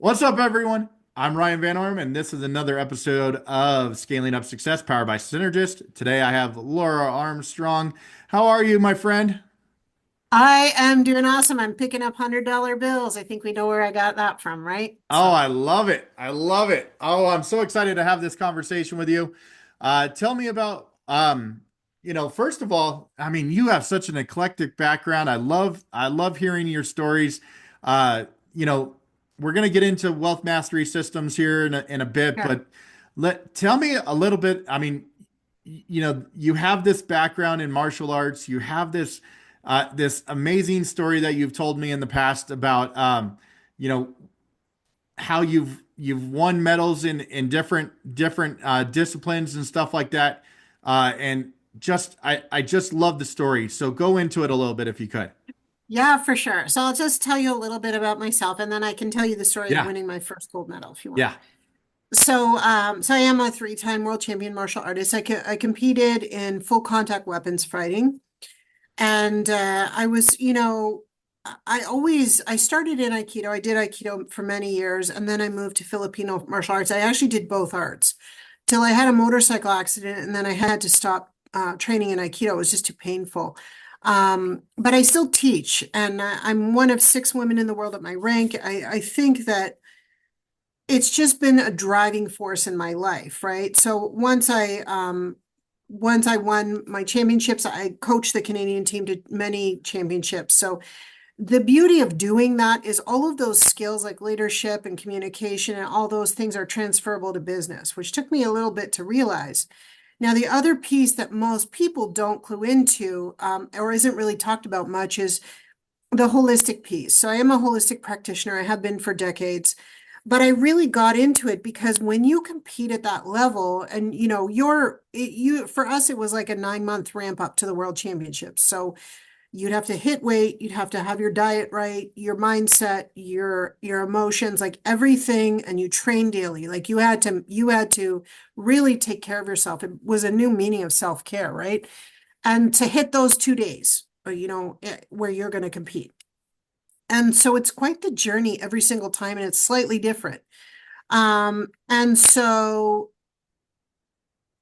What's up, everyone? I'm Ryan Van Ornum, and this is another episode of Scaling Up Success powered by Synergist. Today I have Laura Armstrong. How are you, my friend? I am doing awesome. I'm picking up $100 bills. I think we know where I got that from, right? Oh, So, I love it. I love it. Oh, I'm so excited to have this conversation with you. Tell me about, first of all, I mean, you have such an eclectic background. I love hearing your stories. Uh, you know, we're going to get into wealth mastery systems here in a bit, yeah. but tell me a little bit. I mean, you have this background in martial arts. You have this amazing story that you've told me in the past about, you know, how you've won medals in different disciplines and stuff like that. And I just love the story. So go into it a little bit if you could. Yeah, for sure. So I'll just tell you a little bit about myself, and then I can tell you the story of Yeah, winning my first gold medal if you want. yeah. So I am a three-time world champion martial artist. I competed in full contact weapons fighting, and I was, I started in Aikido. I did Aikido for many years, and then I moved to Filipino martial arts. I actually did both arts till I had a motorcycle accident, and then I had to stop training in Aikido. It was just too painful. But I still teach, and I'm one of six women in the world at my rank. I think that it's just been a driving force in my life, right? So once I won my championships, I coached the Canadian team to many championships. So the beauty of doing that is all of those skills like leadership and communication and all those things are transferable to business, which took me a little bit to realize. Now, the other piece that most people don't clue into or isn't really talked about much is the holistic piece. So I am a holistic practitioner. I have been for decades, but I really got into it because when you compete at that level, and for us, it was like a 9 month ramp up to the world championships. So you'd have to hit weight, you'd have to have your diet right, your mindset, your emotions, like everything, and you train daily. Like you had to really take care of yourself. It was a new meaning of self-care, right? And to hit those 2 days, where you're going to compete. And so it's quite the journey every single time, and it's slightly different. And so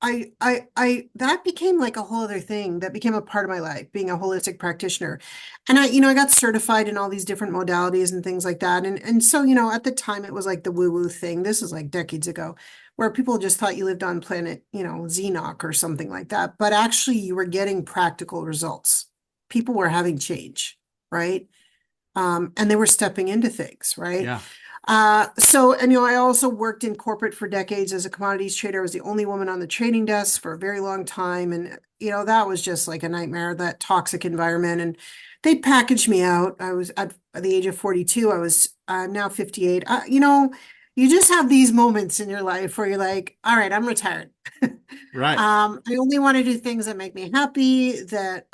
that became like a whole other thing that became a part of my life, being a holistic practitioner. And I got certified in all these different modalities and things like that. And so, at the time it was like the woo-woo thing. This is like decades ago, where people just thought you lived on planet, Xenoc or something like that. But actually you were getting practical results. People were having change, right? And they were stepping into things, right? Yeah. I also worked in corporate for decades as a commodities trader. I was the only woman on the trading desk for a very long time. And, that was just like a nightmare, that toxic environment. And they packaged me out. I was at the age of 42. I'm now 58. You just have these moments in your life where you're like, all right, I'm retired. Right. I only want to do things that make me happy, that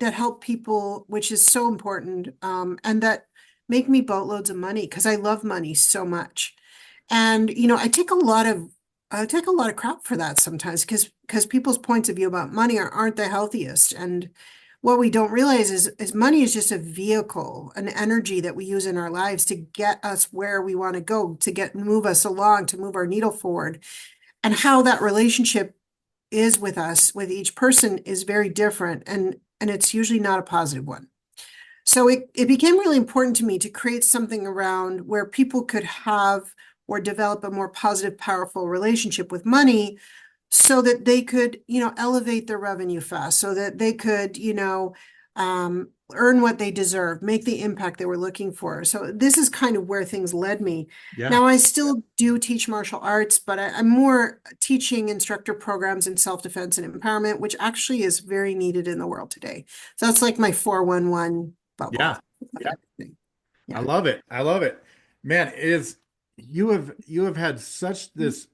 help people, which is so important, and that make me boatloads of money because I love money so much. And I take a lot of crap for that sometimes because people's points of view about money aren't the healthiest. And what we don't realize is money is just a vehicle, an energy that we use in our lives to get us where we want to go, move us along, to move our needle forward. And how that relationship is with us, with each person, is very different. And it's usually not a positive one. So it became really important to me to create something around where people could have or develop a more positive, powerful relationship with money so that they could, elevate their revenue fast, so that they could, earn what they deserve, make the impact they were looking for. So this is kind of where things led me. Yeah. Now, I still do teach martial arts, but I'm more teaching instructor programs in self-defense and empowerment, which actually is very needed in the world today. So that's like my 411 bubble. Yeah. I Yeah. love it. I love it. Man, it is you have had such this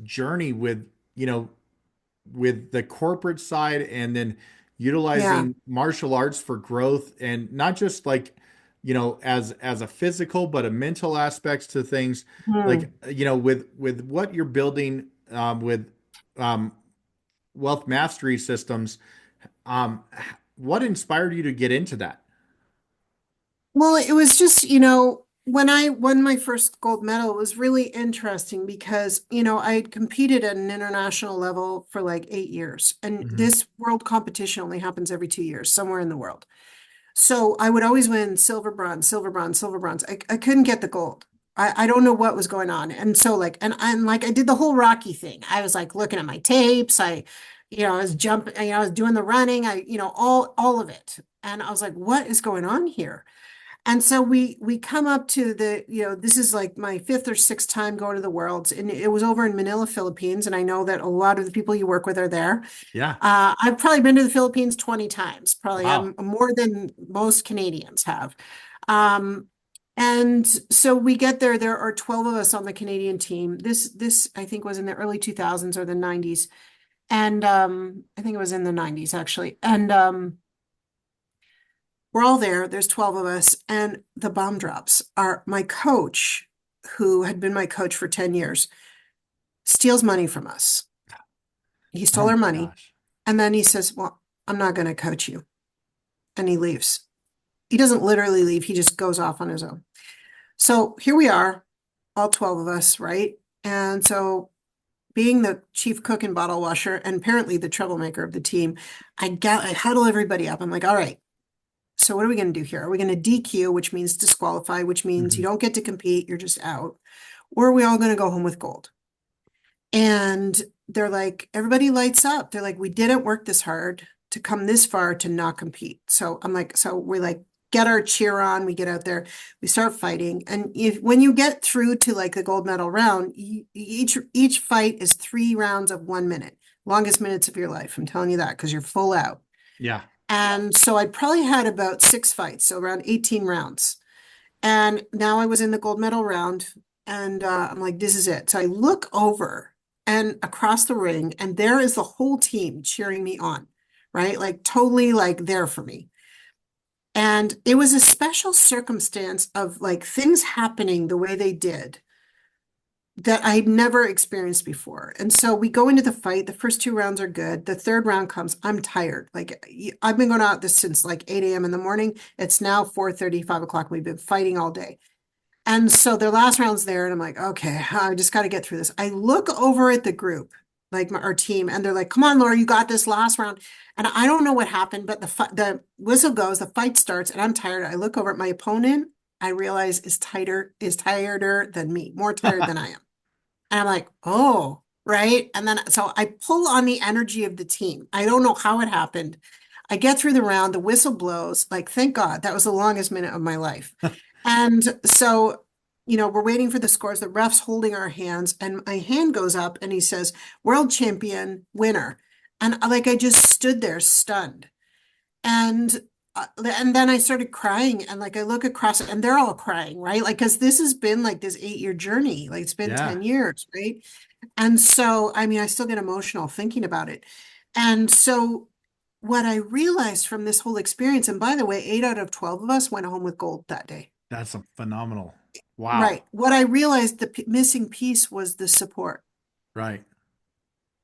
journey with the corporate side and then Yeah. utilizing martial arts for growth and not just like as a physical but a mental aspects to things like Hmm. with what you're building with um wealth mastery systems. um what inspired you to get into that? Well, it was just, when I won my first gold medal, it was really interesting because, I had competed at an international level for like 8 years. And Hmm. this world competition only happens every 2 years, somewhere in the world. So I would always win silver, bronze, silver, bronze, silver, bronze. I couldn't get the gold. I don't know what was going on. And so like, and like I did the whole Rocky thing. I was like looking at my tapes. I was jumping, I was doing the running. All of it. And I was like, what is going on here? And so we come up to this is like my fifth or sixth time going to the Worlds, and it was over in Manila, Philippines. And I know that a lot of the people you work with are there. Yeah. I've probably been to the Philippines 20 times, probably. Wow. I'm more than most Canadians have. Um, and so we get there. There are 12 of us on the Canadian team. This I think was in the early 2000s or the 90s. And I think it was in the 90s actually. And we're all there. There's 12 of us, and the bomb drops. My coach, who had been my coach for 10 years, steals money from us. He Oh stole our my money. gosh. And then he says, well, I'm not going to coach you. And he leaves. He doesn't literally leave, he just goes off on his own. So here we are, all 12 of us, right? And so, being the chief cook and bottle washer, and apparently the troublemaker of the team, I huddle everybody up. I'm like, all right, so what are we going to do here? Are we going to DQ, which means disqualify, which means you Hmm. don't get to compete, you're just out? Or are we all going to go home with gold? And they're like, everybody lights up. They're like, we didn't work this hard to come this far to not compete. So I'm like, so we like get our cheer on, we get out there, we start fighting. And when you get through to like the gold medal round, each fight is 3 rounds of 1 minute, longest minutes of your life. I'm telling you that because you're full out. Yeah. And so I probably had about 6 fights, so around 18 rounds. And now I was in the gold medal round, and I'm like, this is it. So I look over and across the ring, and there is the whole team cheering me on, right? Like totally like there for me. And it was a special circumstance of like things happening the way they did that I'd never experienced before. And so we go into the fight. The first 2 rounds are good. The third round comes. I'm tired. Like I've been going out this since like 8 a.m. in the morning. It's now 4:30, 5 o'clock. We've been fighting all day. And so their last round's there, and I'm like, okay, I just got to get through this. I look over at the group, like our team, and they're like, come on, Laura, you got this last round. And I don't know what happened, but the whistle goes, the fight starts, and I'm tired. I look over at my opponent. I realize is tireder than me, more tired than I am. And I'm like, oh, right. And then so I pull on the energy of the team. I don't know how it happened. I get through the round, the whistle blows. Like, thank God, that was the longest minute of my life. And so, we're waiting for the scores. The ref's holding our hands, and my hand goes up, and he says, "World champion, winner." And like I just stood there stunned. And then I started crying, and like I look across and they're all crying, right? Like, because this has been like this 8 year journey, like it's been Yeah. 10 years, right? And so, I mean, I still get emotional thinking about it. And so, what I realized from this whole experience, and by the way, 8 out of 12 of us went home with gold that day. That's a phenomenal. Wow. Right. What I realized the missing piece was the support. Right.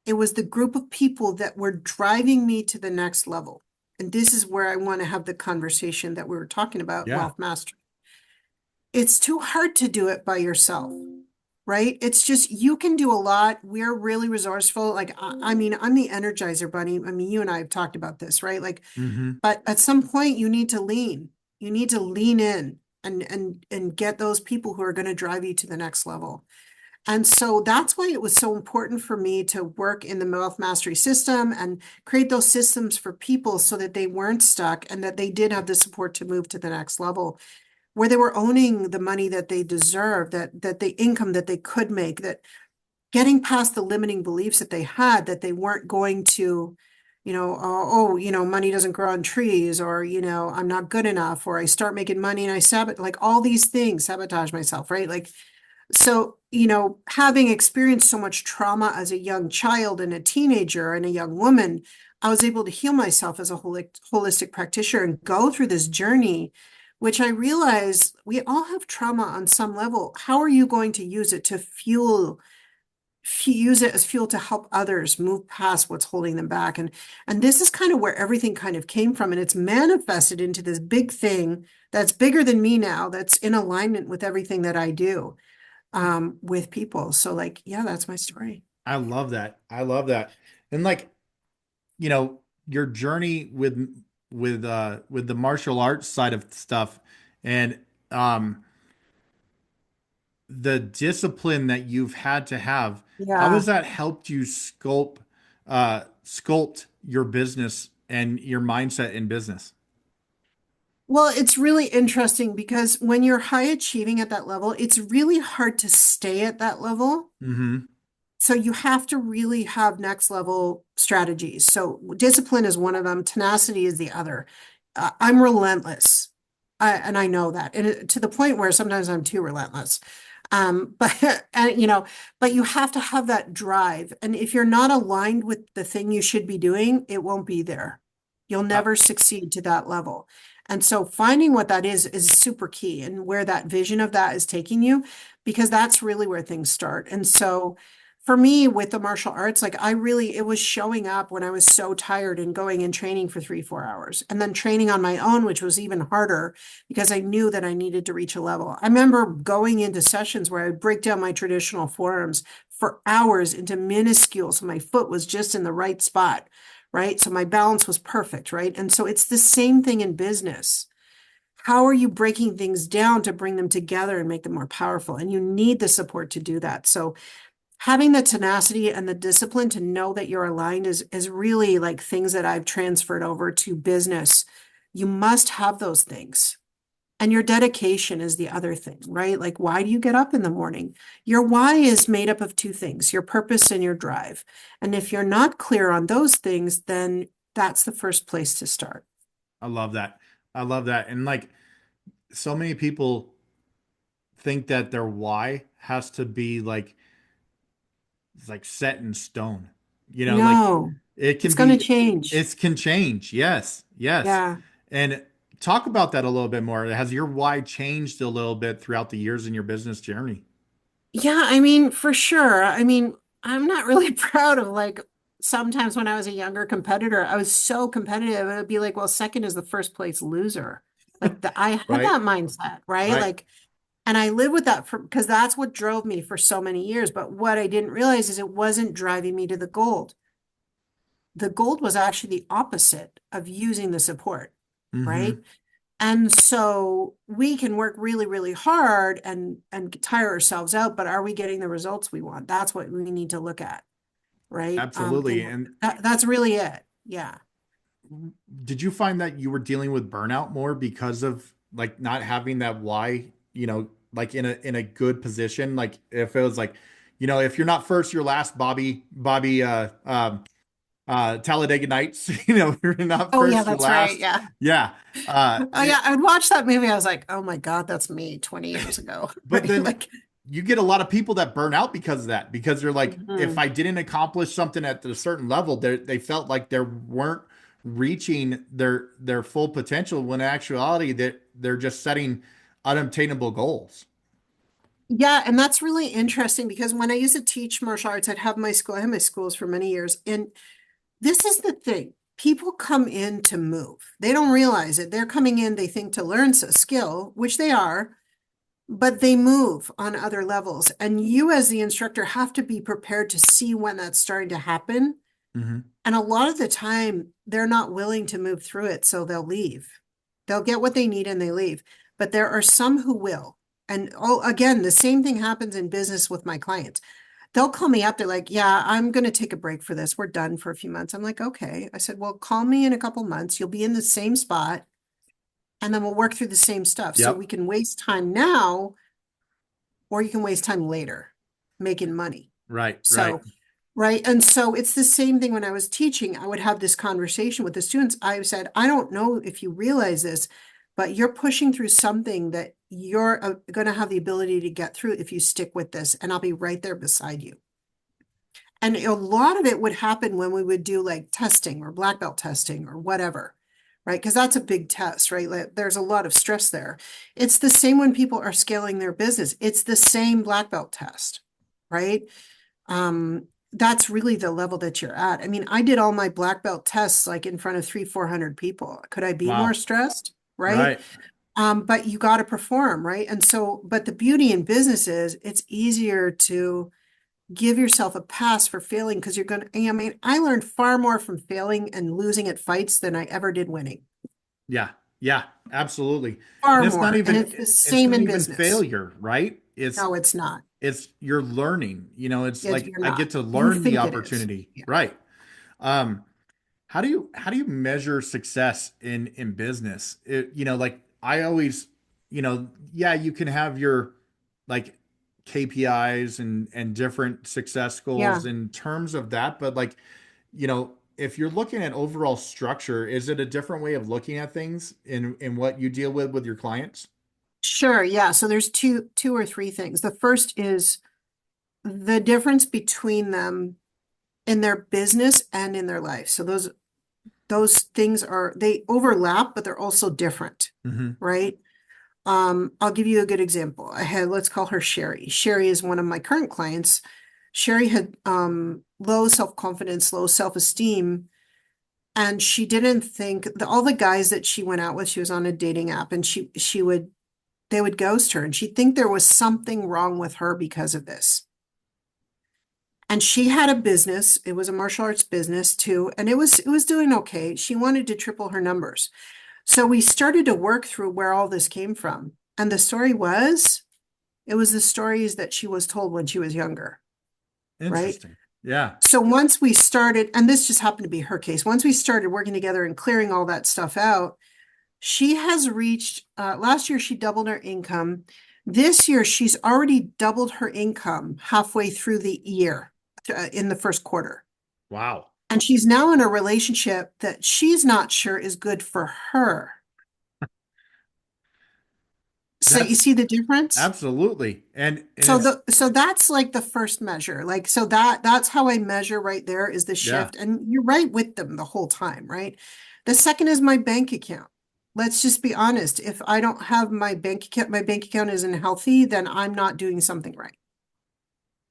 It was the group of people that were driving me to the next level. And this is where I want to have the conversation that we were talking about, Yeah. wealth mastery. It's too hard to do it by yourself, right? It's just you can do a lot. We're really resourceful. Like, I mean, I'm the Energizer Bunny. I mean, you and I have talked about this, right? Like, Hmm. but at some point you need to lean. You need to lean in and get those people who are going to drive you to the next level. And so that's why it was so important for me to work in the wealth mastery system and create those systems for people so that they weren't stuck and that they did have the support to move to the next level, where they were owning the money that they deserve, that the income that they could make, that getting past the limiting beliefs that they had, that they weren't going to, money doesn't grow on trees, or, I'm not good enough, or I start making money and I sabotage, like all these things, sabotage myself, right? Like, so, having experienced so much trauma as a young child and a teenager and a young woman, I was able to heal myself as a holistic practitioner and go through this journey, which I realize we all have trauma on some level. How are you going to use it to use it as fuel to help others move past what's holding them back. And this is kind of where everything kind of came from. And it's manifested into this big thing that's bigger than me now, that's in alignment with everything that I do with people. So like, yeah, that's my story. I love that. I love that. And like, your journey with the martial arts side of stuff and um the discipline that you've had to have, how has Yeah. that helped you sculpt your business and your mindset in business? Well, it's really interesting because when you're high achieving at that level, it's really hard to stay at that level. Mm-hmm. So you have to really have next level strategies. So discipline is one of them, tenacity is the other. I'm relentless. And I know that. And to the point where sometimes I'm too relentless. But and but you have to have that drive. And if you're not aligned with the thing you should be doing, it won't be there. You'll Uh, never succeed to that level. And so finding what that is super key and where that vision of that is taking you, because that's really where things start. And so for me with the martial arts, like it was showing up when I was so tired and going and training for 3, 4 hours and then training on my own, which was even harder because I knew that I needed to reach a level. I remember going into sessions where I would break down my traditional forearms for hours into minuscule. So my foot was just in the right spot, right? So my balance was perfect, right? And so it's the same thing in business. How are you breaking things down to bring them together and make them more powerful? And you need the support to do that. So having the tenacity and the discipline to know that you're aligned is really like things that I've transferred over to business. You must have those things. And your dedication is the other thing, right? Like, why do you get up in the morning? Your why is made up of two things, your purpose and your drive. And if you're not clear on those things, then that's the first place to start. I love that. I love that. And like so many people think that their why has to be like set in stone. Like No, it it's can going to be, change. it can change. Yes, yes. Yeah. And talk about that a little bit more. Has your why changed a little bit throughout the years in your business journey? Yeah, I mean, for sure. I mean, I'm not really proud of like sometimes when I was a younger competitor, I was so competitive. It would be like, well, second is the first place loser. I had Right, that mindset, right? right. Like, and I live with that because that's what drove me for so many years. But what I didn't realize is it wasn't driving me to the gold. The gold was actually the opposite of using the support, Mm-hmm. right? And so we can work really, really hard and tire ourselves out, but are we getting the results we want? That's what we need to look at, right? Absolutely. And And that's really it. Yeah. did you find that you were dealing with burnout more because of like not having that why, like in a good position? Like if it was like, if you're not first, you're last, Bobby Talladega Nights, you're not Oh yeah, first, you're that's right. last. Yeah. Yeah. Oh yeah, I would watch that movie. I was like, oh my God, that's me 20 years ago. But Right? then Like, you get a lot of people that burn out because of that, because they're like, if mhm. I didn't accomplish something at a certain level, they felt like they weren't reaching their full potential when in actuality that they're just setting unobtainable goals. Yeah, and that's really interesting because when I used to teach martial arts, I'd have my school, I had my schools for many years. And this is the thing. People come in to move. They don't realize it. They're coming in, they think to learn a skill, which they are, but they move on other levels. And you, as the instructor, have to be prepared to see when that's starting to happen. Hmm. And a lot of the time, they're not willing to move through it, so they'll leave. They'll get what they need and they leave. But there are some who will. And oh, again, the same thing happens in business with my clients. They'll call me up. They're like, yeah, I'm going to take a break for this. We're done for a few months. I'm like, okay. I said, well, call me in a couple months. You'll be in the same spot and then we'll work through the same stuff. So we Yep. can waste time now or you can waste time later making money. Right. Right. So, right. And so it's the same thing when I was teaching. I would have this conversation with the students. I said, I don't know if you realize this, but you're pushing through something that you're going to have the ability to get through if you stick with this, and I'll be right there beside you. And a lot of it would happen when we would do like testing or black belt testing or whatever, right? Because that's a big test, right? Like, there's a lot of stress there. It's the same when people are scaling their business. It's the same black belt test, right? That's really the level that you're at. I mean, I did all my black belt tests like in front of 400 people. Could I be more Wow. stressed? Right. Right. But you got to perform, right? And so, but the beauty in business is it's easier to give yourself a pass for failing because you're going to, I mean, I learned far more from failing and losing at fights than I ever did winning. Yeah. Yeah. Absolutely. Far And more. And it's the it's same not in even business. failure, right? No, it's not. It's you're learning. It's like You're I not. get to You learn the think it is. opportunity. Yeah. Right. Um, how do you measure success in business? Like I always, yeah, you can have your like KPIs and different success goals Yeah. in terms of that, but like, if you're looking at overall structure, is it a different way of looking at things in what you deal with your clients? Sure. Yeah. So there's two or three things. The first is the difference between them in their business and in their life. So those things they overlap, but they're also different, Hmm. right? I'll give you a good example. Let's call her Sherry. Sherry is one of my current clients. Sherry had low self-confidence, low self-esteem, and she didn't think all the guys that she went out with, she was on a dating app, and she would they would ghost her, and she'd think there was something wrong with her because of this. And she had a business. It was a martial arts business too, and it was doing okay. She wanted to triple her numbers. So we started to work through where all this came from. And the story was, it was the stories that she was told when she was younger, right? Interesting. Yeah. So once we started, and this just happened to be her case, once we started working together and clearing all that stuff out, she has reached, last year she doubled her income. This year she's already doubled her income halfway through the year, in the first quarter. Wow. And she's now in a relationship that she's not sure is good for her. So you That's see the difference? absolutely. And So it's so that's like the first measure. Like so that's how I measure right there is the yeah, shift. And you're right with them the whole time, right? The second is my bank account. Let's just be honest. If I don't have my bank account isn't healthy, then I'm not doing something right.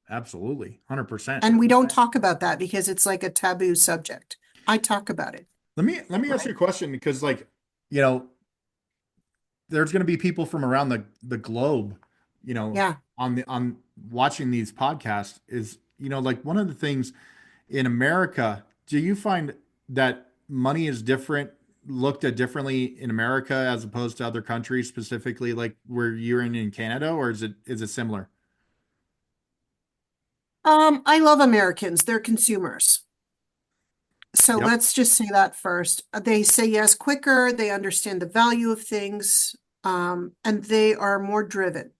absolutely. 100%. And we don't talk about that because it's like a taboo subject. I talk about it, Let me ask you right? a question because like, you know, there's going to be people from around the globe, Yeah. on watching these podcasts is, like one of the things in America, do you find that money is looked at differently in America as opposed to other countries, specifically like where you're in Canada, or is it similar? I love Americans. They're consumers. So Yep. let's just say that first. They say yes quicker, they understand the value of things, and they are more driven.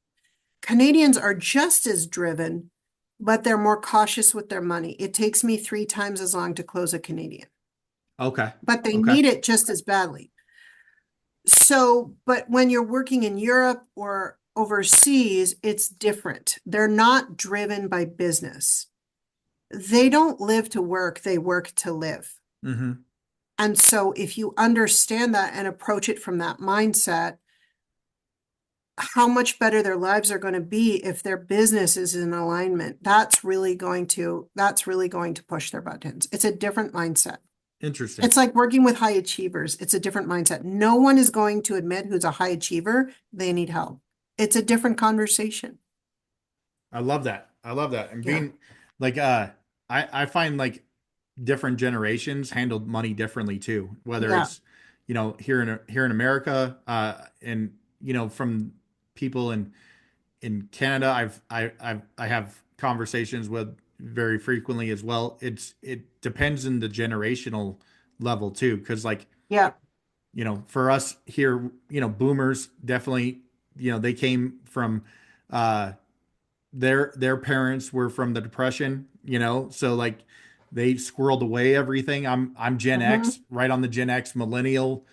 Canadians are just as driven, but they're more cautious with their money. It takes me 3 times as long to close a Canadian, Okay. but they Okay. need it just as badly. So, but when you're working in Europe or overseas, it's different. They're not driven by business. They don't live to work, they work to live. Hmm. And so if you understand that and approach it from that mindset, how much better their lives are going to be if their business is in alignment. That's really going to push their buttons. It's a different mindset. Interesting. It's like working with high achievers. It's a different mindset. No one is going to admit who's a high achiever, they need help. It's a different conversation. I love that. I love that. And Yeah. being like, I find like different generations handled money differently too, whether Yeah. it's, here in America, and, from people in Canada, I have conversations with very frequently as well. It depends on the generational level too. Cause like, Yeah. for us here, boomers definitely, they came from, uh, their parents were from the depression, so like they squirreled away everything. I'm Gen Hmm. X, right on the Gen X millennial,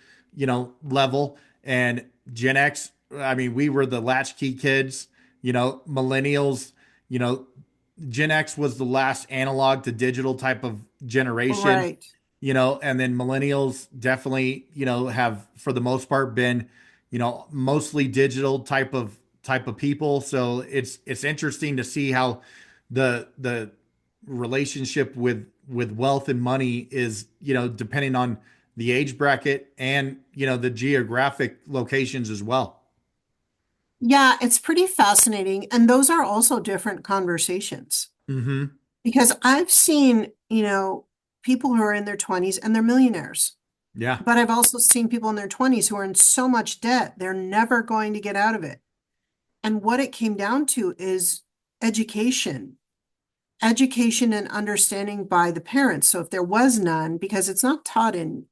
level. And Gen X, I mean, we were the latchkey kids, millennials, you know Gen X was the last analog to digital type of generation, Right. and then millennials definitely, have for the most part been, mostly digital type of people. So it's interesting to see how the relationship with wealth and money is, depending on the age bracket and, the geographic locations as well. Yeah, it's pretty fascinating. And those are also different conversations Hmm. because I've seen, people who are in their 20s and they're millionaires. Yeah. But I've also seen people in their 20s who are in so much debt, they're never going to get out of it. And what it came down to is education, education and understanding by the parents. So if there was none, because it's not taught in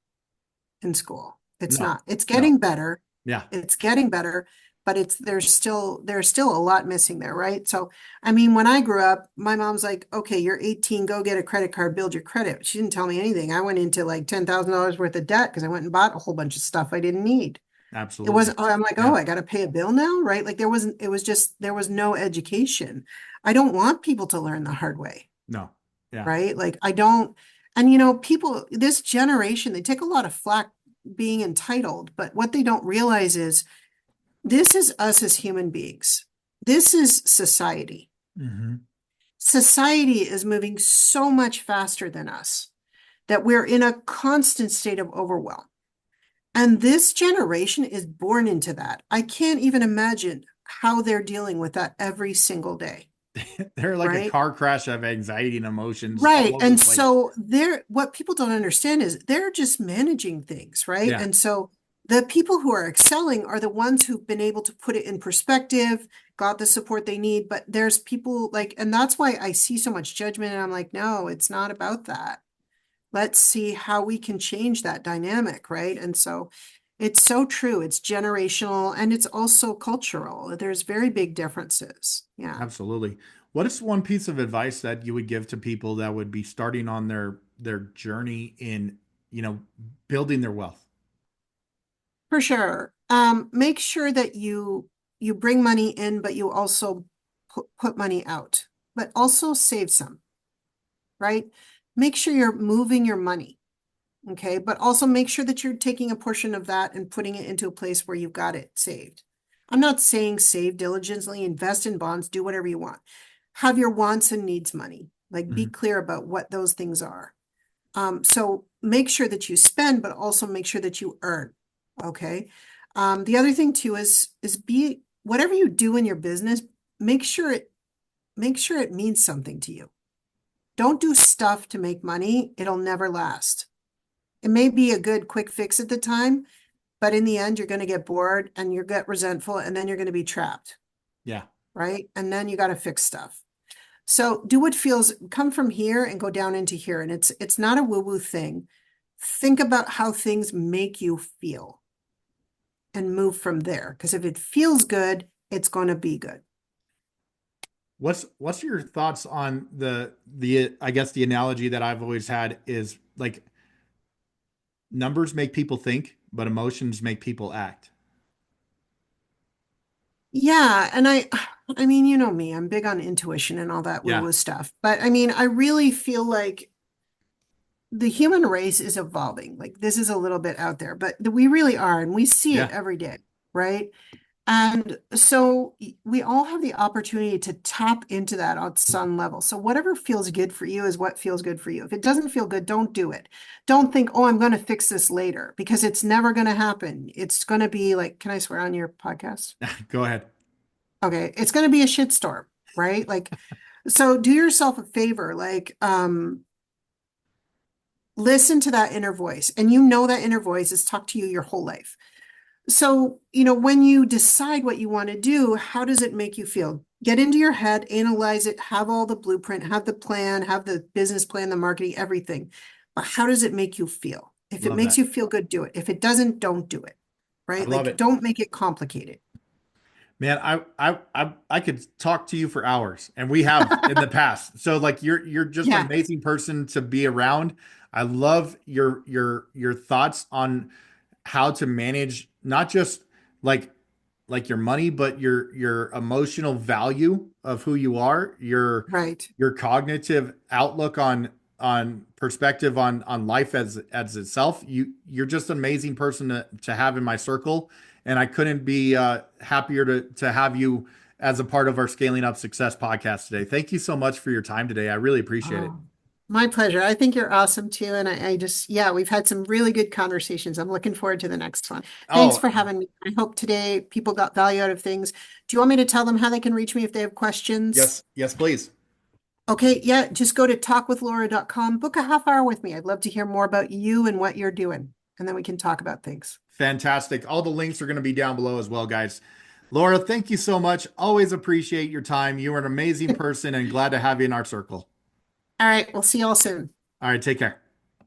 school, it's No. not. It's No. getting better. Yeah. It's getting better, but there's still a lot missing there, right? So, I mean, when I grew up, my mom's like, "Okay, you're 18, go get a credit card, build your credit." She didn't tell me anything. I went into like $10,000 worth of debt because I went and bought a whole bunch of stuff I didn't need. It Absolutely. wasn't, oh, I'm like, Yeah. oh, I got to pay a bill now, right? Like it was just, there was no education. I don't want people to learn the hard way, No. Yeah. right? Like I don't, and people, this generation, they take a lot of flack being entitled, but what they don't realize is this is us as human beings. This is society. Hmm. Society is moving so much faster than us that we're in a constant state of overwhelm. And this generation is born into that. I can't even imagine how they're dealing with that every single day, They're like a right? car crash of anxiety and emotions all Right. over the And place. so what people don't understand is they're just managing things, right? Yeah. And so the people who are excelling are the ones who've been able to put it in perspective, got the support they need. But there's people like, and that's why I see so much judgment. And I'm like, no, it's not about that. Let's see how we can change that dynamic, right? And so it's so true. It's generational and it's also cultural. There's very big differences. Yeah. Absolutely. What is one piece of advice that you would give to people that would be starting on their journey in, you know, building their wealth? For sure. Make sure that you bring money in, but you also put money out, but also save some, right? Make sure you're moving your money, okay? But also make sure that you're taking a portion of that and putting it into a place where you've got it saved. I'm not saying save diligently, invest in bonds, do whatever you want. Have your wants and needs money. Like be Mhm. clear about what those things are. So make sure that you spend, but also make sure that you earn. Okay. The other thing too is be whatever you do in your business, make sure it make sure it means something to you. Don't do stuff to make money. It'll never last. It may be a good quick fix at the time, but in the end, you're going to get bored and you get resentful, and then you're going to be trapped, Yeah. right? And then you got to fix stuff. So do what feels, come from here and go down into here. And it's not a woo-woo thing. Think about how things make you feel and move from there. Because if it feels good, it's going to be good. What's your thoughts on the I guess the analogy that I've always had is like numbers make people think, but emotions make people act. Yeah, and I mean, you know me, I'm big on intuition and all that Yeah. woo-woo stuff. But I mean, I really feel like the human race is evolving. Like this is a little bit out there, but we really are, and we see it Yeah. every day, right? And so we all have the opportunity to tap into that on some level. So whatever feels good for you is what feels good for you. If it doesn't feel good, don't do it. Don't think, oh, I'm going to fix this later because it's never going to happen. It's going to be like, can I swear on your podcast? Go ahead. Okay, it's going to be a shitstorm, right? Like, so do yourself a favor, like, listen to that inner voice. And you know that inner voice has talked to you your whole life. So, when you decide what you want to do, how does it make you feel? Get into your head, analyze it, have all the blueprint, have the plan, have the business plan, the marketing, everything. But how does it make you feel? If it Love makes that. you feel good, do it. If it doesn't, don't do it. I Right? love Like, it. don't make it complicated. Man, I could talk to you for hours, and we have in the past. So like you're just an Yeah, amazing person to be around. I love your thoughts on how to manage not just like your money, but your emotional value of who you are, right. your cognitive outlook on perspective on life as itself. You're just an amazing person to have in my circle, and I couldn't be happier to have you as a part of our Scaling Up Success podcast today. Thank you so much for your time today. I really appreciate it. Oh, my pleasure. I think you're awesome too. And I just, yeah, we've had some really good conversations. I'm looking forward to the next one. Thanks Oh, for having me. I hope today people got value out of things. Do you want me to tell them how they can reach me if they have questions? yes, yes, please. Okay, yeah, just go to talkwithlaura.com, book a half hour with me. I'd love to hear more about you and what you're doing, and then we can talk about things. Fantastic. All the links are going to be down below as well, guys. Laura, thank you so much. Always appreciate your time. You are an amazing person and glad to have you in our circle. All right, we'll see you all soon. All right, take care.